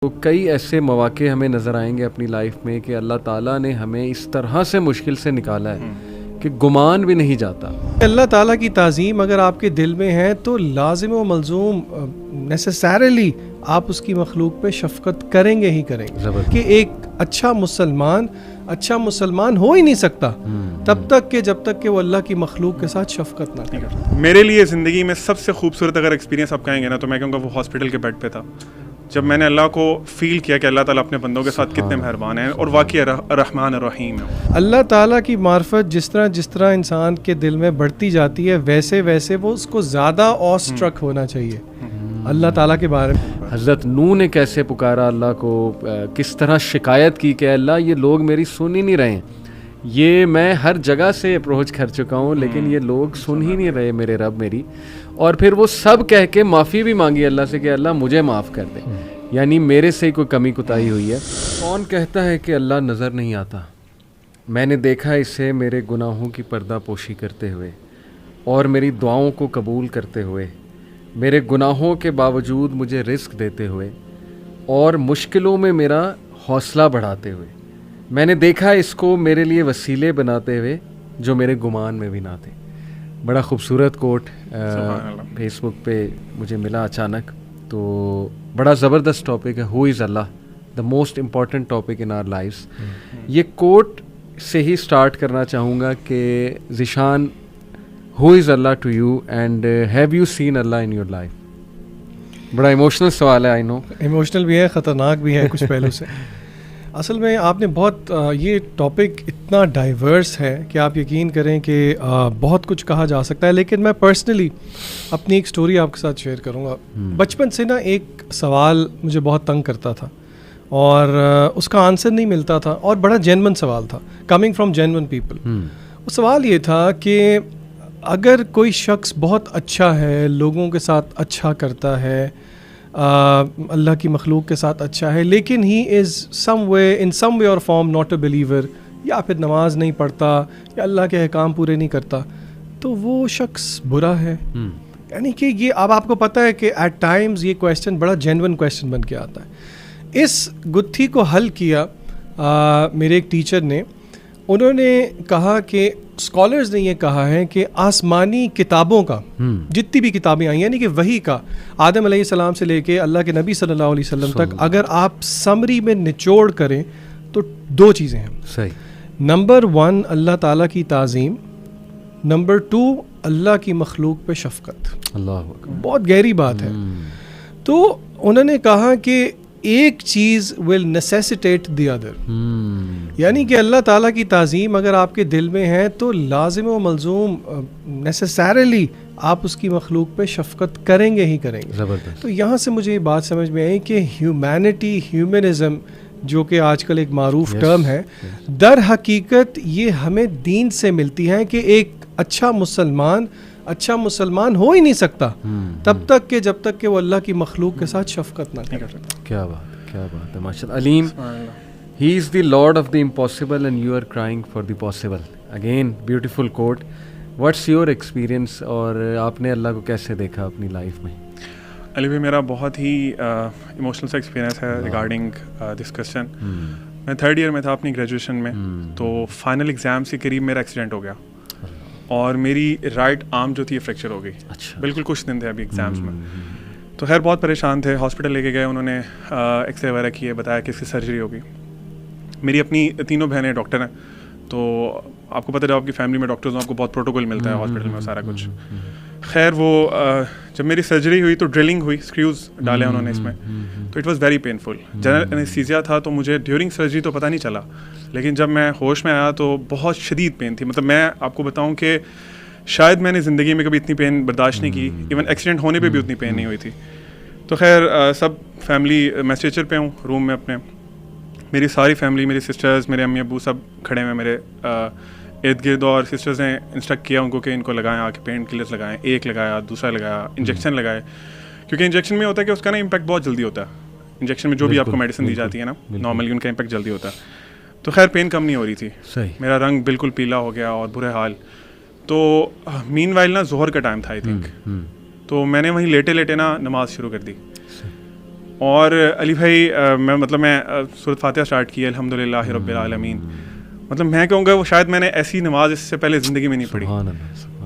تو کئی ایسے مواقع ہمیں نظر آئیں گے اپنی لائف میں کہ اللہ تعالیٰ نے ہمیں اس طرح سے مشکل سے نکالا ہے کہ گمان بھی نہیں جاتا. اللہ تعالیٰ کی تعظیم اگر آپ کے دل میں ہے تو لازم و ملزوم نیسیسریلی آپ اس کی مخلوق پہ شفقت کریں گے ہی کریں گے. کہ ایک اچھا مسلمان ہو ہی نہیں سکتا تب تک کہ جب تک کہ وہ اللہ کی مخلوق کے ساتھ شفقت نہ کرے. میرے لیے زندگی میں سب سے خوبصورت اگر ایکسپیرینس آپ کہیں گے نا تو میں کہوں گا وہ ہاسپٹل کے بیڈ پہ تھا, جب میں نے اللہ کو فیل کیا کہ اللہ تعالیٰ اپنے بندوں کے ساتھ کتنے مہربان ہیں اور واقعی رحمان الرحیم ہے. اللہ تعالیٰ کی معرفت جس طرح انسان کے دل میں بڑھتی جاتی ہے ویسے وہ اس کو زیادہ آ اسٹرک ہونا چاہیے اللہ تعالیٰ کے بارے میں. حضرت نوح نے کیسے پکارا اللہ کو, کس طرح شکایت کی کہ اللہ یہ لوگ میری سن ہی نہیں رہے ہیں, یہ میں ہر جگہ سے اپروچ کر چکا ہوں لیکن یہ لوگ سن ہی نہیں رہے میرے رب میری. اور پھر وہ سب کہہ کے معافی بھی مانگی اللہ سے کہ اللہ مجھے معاف کر دے, یعنی میرے سے کوئی کمی کوتاہی ہوئی ہے. کون کہتا ہے کہ اللہ نظر نہیں آتا؟ میں نے دیکھا اسے میرے گناہوں کی پردہ پوشی کرتے ہوئے اور میری دعاؤں کو قبول کرتے ہوئے, میرے گناہوں کے باوجود مجھے رزق دیتے ہوئے اور مشکلوں میں میرا حوصلہ بڑھاتے ہوئے. میں نے دیکھا اس کو میرے لیے وسیلے بناتے ہوئے جو میرے گمان میں بھی نہ تھے. بڑا خوبصورت کوٹ فیس بک پہ مجھے ملا اچانک, تو بڑا زبردست ٹاپک ہے. Who is Allah, the most important topic in our lives. یہ کوٹ سے ہی سٹارٹ کرنا چاہوں گا کہ Zeeshan, who is Allah to you and have you seen Allah in your life? بڑا ایموشنل سوال ہے, آئی نو ایموشنل بھی ہے, خطرناک بھی ہے کچھ پہلو سے. اصل میں آپ نے بہت یہ ٹاپک اتنا ڈائیورس ہے کہ آپ یقین کریں کہ بہت کچھ کہا جا سکتا ہے, لیکن میں پرسنلی اپنی ایک سٹوری آپ کے ساتھ شیئر کروں گا. بچپن سے نا ایک سوال مجھے بہت تنگ کرتا تھا اور اس کا آنسر نہیں ملتا تھا, اور بڑا جینون سوال تھا, کمنگ فرام جینون پیپل. وہ سوال یہ تھا کہ اگر کوئی شخص بہت اچھا ہے, لوگوں کے ساتھ اچھا کرتا ہے, اللہ کی مخلوق کے ساتھ اچھا ہے, لیکن ہی از سم وے اور فارم ناٹ اے بلیور, یا پھر نماز نہیں پڑھتا یا اللہ کے احکام پورے نہیں کرتا, تو وہ شخص برا ہے. یعنی کہ یہ اب آپ کو پتہ ہے کہ ایٹ ٹائمز یہ کویسچن بڑا جینون کویسچن بن کے آتا ہے. اس گتھی کو حل کیا میرے ایک ٹیچر نے. انہوں نے کہا کہ اسکالرز نے یہ کہا ہے کہ آسمانی کتابوں کا جتنی بھی کتابیں آئی, یعنی کہ وحی کا, آدم علیہ السلام سے لے کے اللہ کے نبی صلی اللہ علیہ وسلم تک, اگر آپ سمری میں نچوڑ کریں تو دو چیزیں ہیں. صحیح. نمبر 1 اللہ تعالیٰ کی تعظیم, نمبر 2 اللہ کی مخلوق پہ شفقت. اللہ بہت گہری بات ہے. تو انہوں نے کہا کہ ایک چیز ول نیسیسیٹیٹ دی ادر, یعنی کہ اللہ تعالیٰ کی تعظیم اگر آپ کے دل میں ہے تو لازم و ملزوم نیسیسریلی آپ اس کی مخلوق پہ شفقت کریں گے ہی کریں گے. زبردست. تو یہاں سے مجھے یہ بات سمجھ میں آئی کہ ہیومینٹی, ہیومنزم جو کہ آج کل ایک معروف ٹرم ہے, در حقیقت یہ ہمیں دین سے ملتی ہے کہ ایک اچھا مسلمان ہو ہی نہیں سکتا تب تک کہ جب تک کہ وہ اللہ کی مخلوق کے ساتھ شفقت نہ کرے. کیا بات ہے ماشاءاللہ. Aleem, he is the lord of the impossible and you are crying for the possible. Again beautiful quote. What's your experience, اور آپ نے اللہ کو کیسے دیکھا اپنی لائف میں؟ علی بھائی, میرا بہت ہی ایموشنل سا ایکسپیرینس ہے ریگارڈنگ دس کوسچن. میں 3rd ایئر میں تھا اپنی گریجویشن میں, تو فائنل ایگزام سے قریب میرا ایکسیڈنٹ ہو گیا اور میری رائٹ آرم جو تھی فریکچر ہو گئی. بالکل کچھ دن تھے ابھی ایگزامس میں, تو خیر بہت پریشان تھے. ہاسپٹل لے کے گئے, انہوں نے ایکس رے وغیرہ کیے, بتایا کہ اس کی سرجری ہوگی. میری اپنی 3 بہنیں ڈاکٹر ہیں, تو آپ کو پتہ جب آپ کی فیملی میں ڈاکٹرز ہوں آپ کو بہت پروٹوکول ملتا ہے ہاسپٹل میں سارا کچھ. خیر وہ جب میری سرجری ہوئی تو ڈرلنگ ہوئی, اسکریوز ڈالے انہوں نے اس میں, تو it was very painful. General anaesthesia تھا تو مجھے ڈیورنگ سرجری تو پتہ نہیں چلا, لیکن جب میں ہوش میں آیا تو بہت شدید پین تھی. مطلب میں آپ کو بتاؤں کہ شاید میں نے زندگی میں کبھی اتنی پین برداشت نہیں کی, ایون ایکسیڈنٹ ہونے پہ بھی اتنی پین نہیں ہوئی تھی. تو خیر سب فیملی, میں اسٹریچر پہ ہوں روم میں اپنے, میری ساری فیملی, میری سسٹرز, میرے امی ابو سب کھڑے ہوئے میرے ارد گرد, اور سسٹرز نے انسٹرکٹ کیا ان کو کہ ان کو لگائیں, آ کے پین کلرز لگائیں. ایک لگایا, دوسرا لگایا, انجیکشن لگائے, کیونکہ انجیکشن میں ہوتا ہے کہ اس کا نا امپیکٹ بہت جلدی ہوتا ہے. انجیکشن میں جو بھی آپ کو میڈیسن دی جاتی ہے نا نارملی, ان کا امپیکٹ جلدی ہوتا ہے. تو خیر پین کم نہیں ہو رہی تھی, میرا رنگ بالکل پیلا ہو گیا اور برے حال. تو مین وائل نا ظہر کا ٹائم تھا آئی تھنک, تو میں نے وہیں لیٹے نا نماز شروع کر دی. اور علی بھائی میں مطلب میں سورۃ فاتحہ اسٹارٹ کی الحمدللہ رب العالمین. مطلب میں کہوں گا وہ شاید میں نے ایسی نماز اس سے پہلے زندگی میں نہیں پڑھی.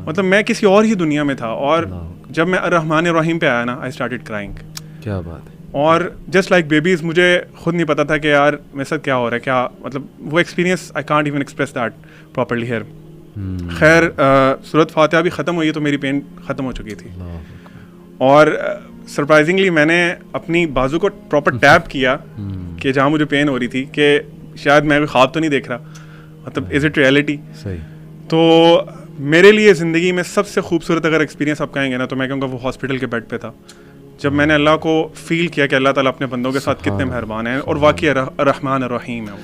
مطلب میں کسی اور ہی دنیا میں تھا, اور جب میں الرحمن الرحیم پہ آیا نا آئی اسٹارٹڈ کرائنگ. کیا بات ہے. اور جسٹ لائک بیبیز مجھے خود نہیں پتا تھا کہ یار میرے ساتھ کیا ہو رہا ہے, کیا مطلب وہ experience I can't even express that properly here. خیر سورۃ فاتحہ بھی ختم ہوئی تو میری پین ختم ہو چکی تھی, اور سرپرائزنگلی میں نے اپنی بازو کو پراپر ٹیپ کیا کہ جہاں مجھے پین ہو رہی تھی کہ شاید میں بھی خواب تو نہیں دیکھ رہا, مطلب از اٹ ریئلٹی. تو میرے لیے زندگی میں سب سے خوبصورت اگر ایکسپیرینس آپ کہیں گے نا تو میں کہوں گا وہ ہاسپٹل کے بیڈ پہ تھا, جب میں نے اللہ کو فیل کیا کہ اللہ تعالیٰ اپنے بندوں کے ساتھ کتنے مہربان ہیں اور واقعی الرحمن الرحیم ہے وہ.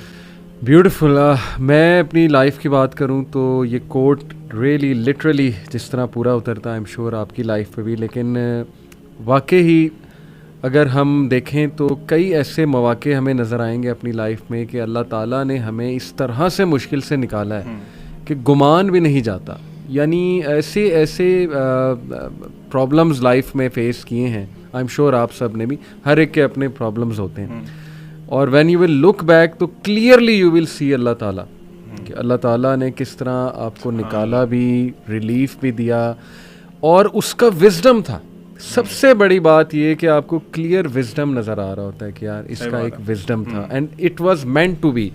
بیوٹیفل. میں اپنی لائف کی بات کروں تو یہ کوٹ ریئلی لٹرلی جس طرح پورا اترتا ہے آئی ایم شیور آپ کی لائف پہ بھی, لیکن واقعی اگر ہم دیکھیں تو کئی ایسے مواقع ہمیں نظر آئیں گے اپنی لائف میں کہ اللہ تعالیٰ نے ہمیں اس طرح سے مشکل سے نکالا ہے کہ گمان بھی نہیں جاتا. یعنی ایسے پرابلمز لائف میں فیس کیے ہیں, آئی ایم شیور آپ سب نے بھی, ہر ایک کے اپنے پرابلمز ہوتے ہیں, اور when you will look back تو clearly you will see Allah تعالیٰ کہ اللہ تعالیٰ نے کس طرح آپ کو نکالا بھی, ریلیف بھی دیا, اور اس کا وزڈم تھا. سب سے بڑی بات یہ کہ آپ کو کلیئر وزڈم نظر آ رہا ہوتا ہے کہ یار اس کا ایک وزڈم تھا, and it was meant to be,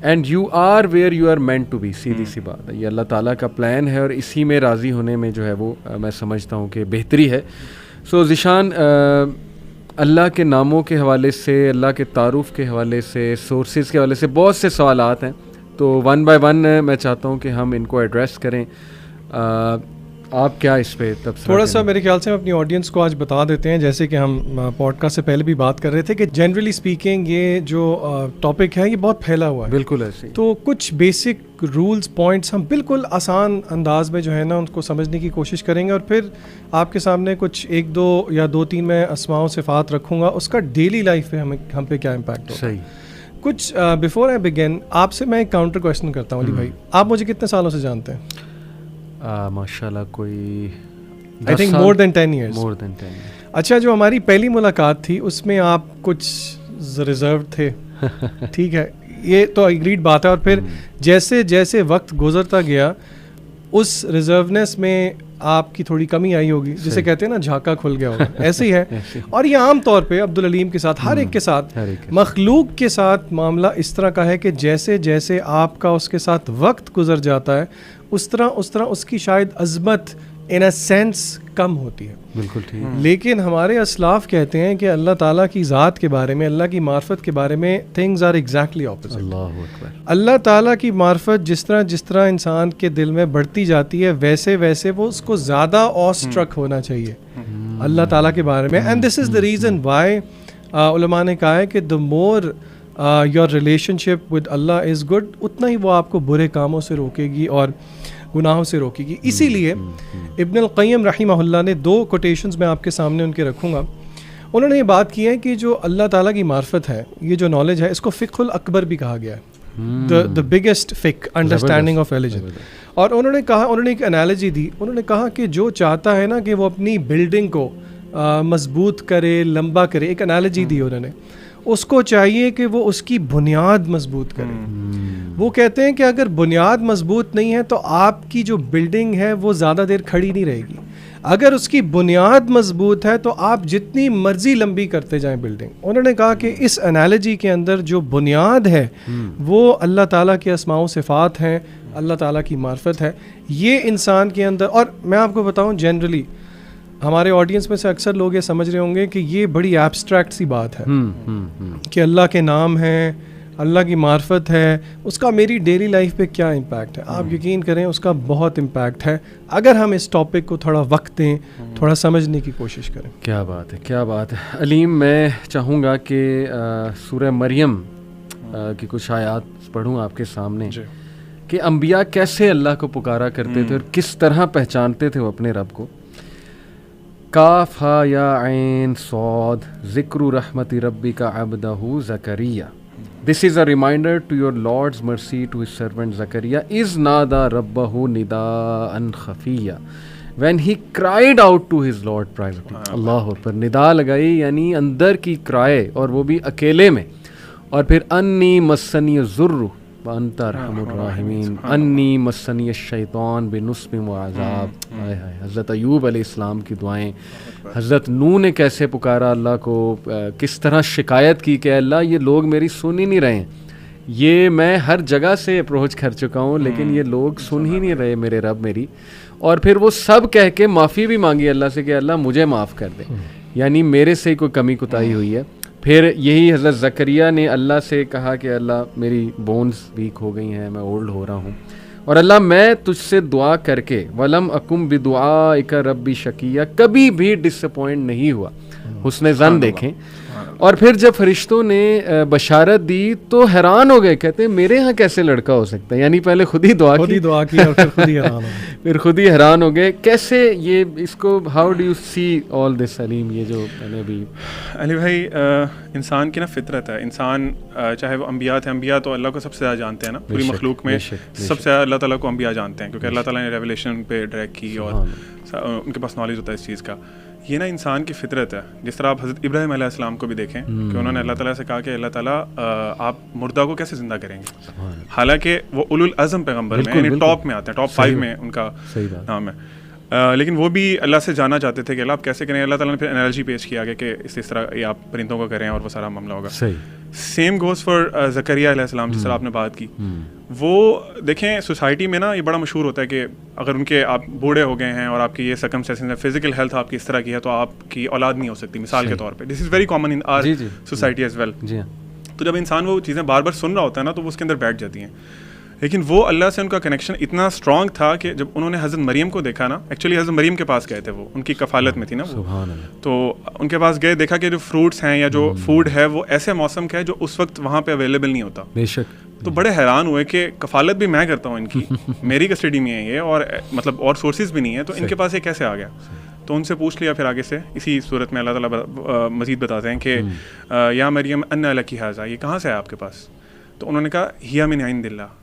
and you are where you are meant to be. سیدھی سی بات ہے, یہ اللہ تعالیٰ کا پلان ہے, اور اسی میں راضی ہونے میں جو ہے وہ میں سمجھتا ہوں کہ بہتری ہے. سو ذیشان, اللہ کے ناموں کے حوالے سے, اللہ کے تعارف کے حوالے سے, سورسز کے حوالے سے بہت سے سوالات ہیں, تو ون بائی ون میں چاہتا ہوں کہ ہم ان کو ایڈریس کریں. آپ کیا اس پہ تھوڑا سا میرے خیال سے ہم اپنی آڈینس کو آج بتا دیتے ہیں, جیسے کہ ہم پوڈ کاسٹ سے پہلے بھی بات کر رہے تھے کہ جنرلی اسپیکنگ یہ جو ٹاپک ہے یہ بہت پھیلا ہوا ہے. بالکل ایسے, تو کچھ بیسک رولز پوائنٹس ہم بالکل آسان انداز میں جو ہے نا ان کو سمجھنے کی کوشش کریں گے, اور پھر آپ کے سامنے کچھ 1 2 یا 2 3 میں اسماء و صفات رکھوں گا, اس کا ڈیلی لائف پہ ہم پہ کیا امپیکٹ ہوگا. کچھ بفور آئی بگن آپ سے میں ایک کاؤنٹر کویشچن کرتا ہوں علی بھائی, آپ مجھے کتنے سالوں سے جانتے ہیں؟ ماشاء اللہ کوئی I think more then 10 years. اچھا, جو ہماری پہلی ملاقات تھی اس میں آپ کچھ ریزرو تھے, ٹھیک ہے, یہ تو اگریڈ بات ہے, اور پھر جیسے جیسے وقت گزرتا گیا اس ریزرونیس میں آپ کی تھوڑی کمی آئی ہوگی, جسے کہتے ہیں نا جھانکا کھل گیا ہوگا, ایسے ہی ہے. اور یہ عام طور پہ عبدالعلیم کے ساتھ, ہر ایک کے ساتھ, مخلوق کے ساتھ معاملہ اس طرح کا ہے کہ جیسے جیسے آپ کا اس کے ساتھ وقت گزر جاتا ہے اس طرح اس کی شاید عظمت ان اے سینس کم ہوتی ہے. بالکل ٹھیک. لیکن ہمارے اسلاف کہتے ہیں کہ اللہ تعالیٰ کی ذات کے بارے میں, اللہ کی معرفت کے بارے میں تھنگز آر ایگزیکٹلی اپوزٹ. اللہ اکبر. اللہ تعالیٰ کی معرفت جس طرح انسان کے دل میں بڑھتی جاتی ہے ویسے ویسے وہ اس کو زیادہ آ اسٹرک ہونا چاہیے اللہ تعالیٰ کے بارے میں. And this is the reason why علماء نے کہا ہے کہ the more your relationship with Allah is good, اتنا ہی وہ آپ کو برے کاموں سے روکے گی اور گناہوں سے روکے گی. اسی لیے ابن القیم رحمہ اللہ نے 2 کوٹیشنز میں آپ کے سامنے ان کے رکھوں گا. انہوں نے یہ بات کی ہے کہ جو اللہ تعالیٰ کی معرفت ہے, یہ جو نالج ہے, اس کو فقہ الاکبر بھی کہا گیا ہے, دا بگیسٹ فقہ انڈرسٹینڈنگ آف ریلیجن. اور انہوں نے ایک انالوجی دی, انہوں نے کہا کہ جو چاہتا ہے نا کہ وہ اپنی بلڈنگ کو مضبوط کرے, لمبا کرے, ایک انالوجی دی انہوں نے, اس کو چاہیے کہ وہ اس کی بنیاد مضبوط کرے. وہ کہتے ہیں کہ اگر بنیاد مضبوط نہیں ہے تو آپ کی جو بلڈنگ ہے وہ زیادہ دیر کھڑی نہیں رہے گی. اگر اس کی بنیاد مضبوط ہے تو آپ جتنی مرضی لمبی کرتے جائیں بلڈنگ. انہوں نے کہا کہ اس انالوجی کے اندر جو بنیاد ہے وہ اللہ تعالیٰ کے اسماء و صفات ہیں, اللہ تعالیٰ کی معرفت ہے. یہ انسان کے اندر, اور میں آپ کو بتاؤں جنرلی ہمارے آڈینس میں سے اکثر لوگ یہ سمجھ رہے ہوں گے کہ یہ بڑی ایبسٹریکٹ سی بات ہے کہ اللہ کے نام ہیں, اللہ کی معرفت ہے, اس کا میری ڈیلی لائف پہ کیا امپیکٹ ہے. آپ یقین کریں اس کا بہت امپیکٹ ہے اگر ہم اس ٹاپک کو تھوڑا وقت دیں, تھوڑا سمجھنے کی کوشش کریں. کیا بات ہے, کیا بات ہے. علیم, میں چاہوں گا کہ سورہ مریم کی کچھ آیات پڑھوں آپ کے سامنے کہ انبیاء کیسے اللہ کو پکارا کرتے تھے اور کس طرح پہچانتے تھے وہ اپنے رب کو. کاف ہا یا عین صاد ذکر رحمت ربک عبدہ زکریا. This is a reminder to your Lord's mercy to his servant Zakaria is nada rabbahu nidaan khafiya. when he cried out to his Lord privately. اللہ پر ندا لگائی یعنی اندر کی کرائے اور وہ بھی اکیلے میں. اور پھر انی مسنی الضر وانت ارحم الراحمین انی مسنی الشیطان بنصب وعذاب. حضرت ایوب علیہ السلام کی دعائیں, حضرت نوح نے کیسے پکارا اللہ کو, کس طرح شکایت کی کہ اللہ یہ لوگ میری سن ہی نہیں رہے ہیں, یہ میں ہر جگہ سے اپروچ کر چکا ہوں لیکن یہ لوگ سن ہی نہیں رہے میرے رب میری. اور پھر وہ سب کہہ کے معافی بھی مانگی اللہ سے کہ اللہ مجھے معاف کر دے, یعنی میرے سے کوئی کمی کوتاہی ہوئی ہے. پھر یہی حضرت زکریا نے اللہ سے کہا کہ اللہ میری بونز ویک ہو گئی ہیں, میں اولڈ ہو رہا ہوں, اور اللہ میں تجھ سے دعا کر کے ولم اکم بدعائک ربی شقیہ, کبھی بھی ڈس اپوائنٹ نہیں ہوا. حسن ظن دیکھیں. اور پھر جب فرشتوں نے بشارت دی تو حیران ہو گئے, کہتے ہیں میرے ہاں کیسے لڑکا ہو سکتا ہے, یعنی پہلے خود ہی دعا کی اور پھر خود ہی حیران ہو گئے. پھر خود ہی حیران ہو گئے کیسے یہ اس کو, ہاؤ ڈو یو سی آل دس علیم, یہ جو میں نے بھی علی بھائی انسان کی نا فطرت ہے, انسان چاہے وہ انبیاء تھے, انبیاء تو اللہ کو سب سے زیادہ جانتے ہیں نا, پوری مخلوق میں سب سے زیادہ اللہ تعالیٰ کو انبیاء جانتے ہیں کیونکہ اللہ تعالیٰ نے ریولیشن پہ ڈائریکٹ کی اور ان کے پاس نالج ہوتا ہے اس چیز کا. یہ نا انسان کی فطرت ہے. جس طرح آپ حضرت ابراہیم علیہ السلام کو بھی دیکھیں کہ انہوں نے اللہ تعالیٰ سے کہا کہ اللہ تعالیٰ آپ مردہ کو کیسے زندہ کریں گے, حالانکہ وہ اولو العزم پیغمبر میں یعنی ٹاپ میں آتے ہیں, ٹاپ 5 میں ان کا نام ہے, لیکن وہ بھی اللہ سے جانا چاہتے تھے کہ اللہ آپ کیسے کریں. اللہ تعالیٰ نے پھر انالوجی پیش کیا کہ اس طرح یہ آپ پرندوں کو کریں اور وہ سارا معاملہ ہوگا. سیم گوز فار زکریا علیہ السلام, جس طرح آپ نے بات کی. وہ دیکھیں سوسائٹی میں نا یہ بڑا مشہور ہوتا ہے کہ اگر ان کے آپ بوڑھے ہو گئے ہیں اور آپ کی یہ سرکمسٹینسز ہیں, فزیکل ہیلتھ آپ کی اس طرح کی ہے تو آپ کی اولاد نہیں ہو سکتی, مثال کے طور پہ. This is very common in our society as well. تو جب انسان وہ چیزیں بار بار سن رہا ہوتا ہے نا تو وہ اس کے اندر بیٹھ جاتی ہیں. لیکن وہ اللہ سے ان کا کنیکشن اتنا اسٹرانگ تھا کہ جب انہوں نے حضرت مریم کو دیکھا نا, ایکچولی حضرت مریم کے پاس گئے تھے, وہ ان کی کفالت میں تھی نا وہ, تو ان کے پاس گئے, دیکھا کہ جو فروٹس ہیں یا جو فوڈ ہے وہ ایسے موسم کا ہے جو اس وقت وہاں پہ اویلیبل نہیں ہوتا. بے شک. تو بڑے حیران ہوئے کہ کفالت بھی میں کرتا ہوں ان کی, میری کسٹڈی میں ہے یہ, اور مطلب اور سورسز بھی نہیں ہیں, تو ان کے پاس یہ کیسے آ گیا. تو ان سے پوچھ لیا پھر آگے سے, اسی صورت میں اللہ تعالیٰ مزید بتاتے ہیں کہ یا مریم ان لکی ھذا, یہ کہاں سے آیا آپ کے پاس. تو انہوں نے کہا ہی من عند اللہ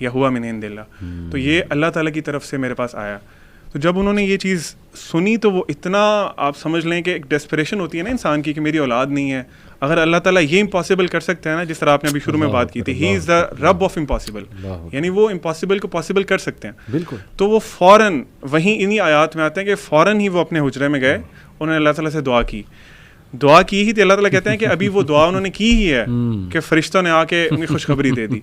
یا ہوا من عند اللہ, تو یہ اللہ تعالیٰ کی طرف سے میرے پاس آیا. تو جب انہوں نے یہ چیز سنی تو وہ اتنا, آپ سمجھ لیں کہ ایک ڈیسپریشن ہوتی ہے نا انسان کی کہ میری اولاد نہیں ہے, اگر اللہ تعالیٰ یہ امپاسبل کر سکتے ہیں نا, جس طرح آپ نے ابھی شروع میں بات کی تھی, ہی از دا رب آف امپاسبل, یعنی وہ امپاسبل کو پاسبل کر سکتے ہیں. بالکل. تو وہ فوراً وہیں انہی آیات میں آتے ہیں کہ فوراً ہی وہ اپنے حجرے میں گئے, انہوں نے اللہ تعالیٰ سے دعا کی ہی تھی. اللہ تعالیٰ کہتے ہیں کہ ابھی وہ دعا انہوں نے کی ہی ہے کہ فرشتوں نے آ کے ان کی خوشخبری دے دی.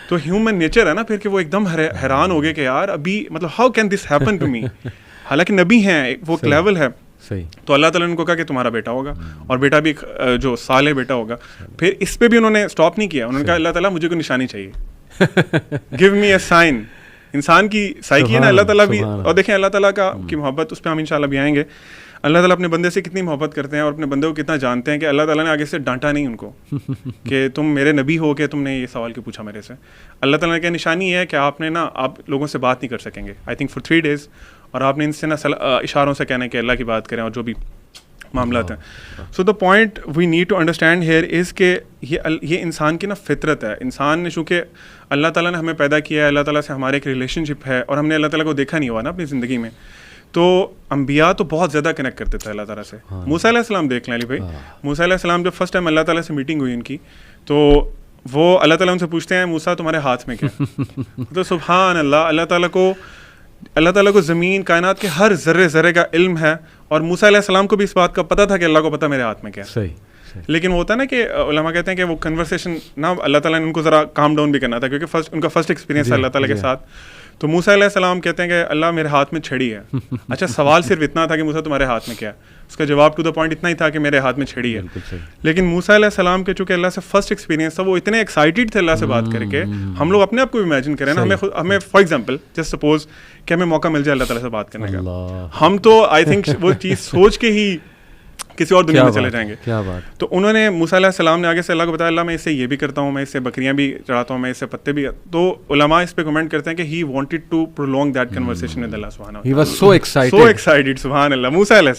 تو ہیومن نیچر ہے نا پھر کہ وہ ایک دم حیران ہو گئے کہ یار ابھی مطلب how can this happen to me, حالانکہ نبی ہیں, وہ ایک لیول ہے. تو اللہ تعالیٰ نے ان کو کہا کہ تمہارا بیٹا ہوگا, اور بیٹا بھی جو صالح بیٹا ہوگا. پھر اس پہ بھی انہوں نے اسٹاپ نہیں کیا, انہوں نے کہا اللہ تعالیٰ مجھے کوئی نشانی چاہیے, گیو می اے سائن. انسان کی سائیکی ہے نا, اللہ تعالیٰ بھی, اور دیکھیں اللہ تعالیٰ کی محبت, اس پہ ہم انشاءاللہ بھی آئیں گے. اللہ تعالیٰ اپنے بندے سے کتنی محبت کرتے ہیں اور اپنے بندے کو کتنا جانتے ہیں کہ اللہ تعالیٰ نے آگے سے ڈانٹا نہیں ان کو کہ تم میرے نبی ہو کے تم نے یہ سوال کیوں پوچھا میرے سے. اللہ تعالیٰ نے کیا نشانی ہے کہ آپ نے نا, آپ لوگوں سے بات نہیں کر سکیں گے آئی تھنک فار 3 days, اور آپ نے ان سے نا اشاروں سے کہنا کہ اللہ کی بات کریں اور جو بھی معاملات ہیں. So the point we need to understand here is کہ یہ انسان کی نا فطرت ہے. انسان نے چونکہ اللہ تعالیٰ نے ہمیں پیدا کیا ہے, اللہ تعالیٰ سے ہمارے ایک ریلیشن شپ ہے, اور ہم نے اللہ تعالیٰ کو دیکھا نہیں ہوا نا اپنی زندگی میں, تو انبیاء تو بہت زیادہ کنیکٹ کرتے تھے اللہ تعالیٰ سے. موسیٰ علیہ السلام دیکھ لیں علی بھائی, موسیٰ علیہ السلام جب فرسٹ ٹائم اللہ تعالیٰ سے میٹنگ ہوئی ان کی, تو وہ اللہ تعالیٰ ان سے پوچھتے ہیں موسیٰ تمہارے ہاتھ میں کیا, تو سبحان اللہ, اللہ تعالیٰ کو زمین کائنات کے ہر ذرے ذرے کا علم ہے, اور موسیٰ علیہ السلام کو بھی اس بات کا پتہ تھا کہ اللہ کو پتہ میرے ہاتھ میں کیا. لیکن وہ ہوتا ہے نا کہ علماء کہتے ہیں کہ وہ کنورسیشن نا اللہ تعالیٰ نے ان کو ذرا کام ڈاؤن بھی کرنا تھا, کیونکہ ان کا فرسٹ ایکسپیرینس ہے اللہ تعالیٰ کے ساتھ. تو موسیٰ علیہ السلام کہتے ہیں کہ اللہ میرے ہاتھ میں چھڑی ہے. اچھا سوال صرف اتنا تھا کہ موسیٰ تمہارے ہاتھ میں کیا ہے, اس کا جواب ٹو دا پوائنٹ اتنا ہی تھا کہ میرے ہاتھ میں چھڑی ہے. لیکن موسیٰ علیہ السلام کے چونکہ اللہ سے فرسٹ ایکسپیرینس تھا, وہ اتنے ایکسائٹیڈ تھے اللہ سے بات کر کے. ہم لوگ اپنے آپ کو امیجن کریں نا, ہمیں فار ایگزامپل جسٹ سپوز کہ ہمیں موقع مل جائے اللہ تعالیٰ سے بات کرنے کا, ہم تو آئی تھنک وہ چیز سوچ کے ہی کسی اور دنیا میں چلے جائیں گے. کیا بات. تو انہوں نے موسیٰ علیہ السلام نے آگے سے اللہ کو بتایا, اللہ میں اس سے یہ بھی کرتا ہوں, میں اس سے بکریاں بھی چڑھاتا ہوں, میں اس سے پتے بھی. تو علماء اس پہ کمنٹ کرتے ہیں کہ he wanted to prolong that conversation with Allah سبحانہ. ہی واز سو ایکسائٹڈ سبحان اللہ. موسیٰ علیہ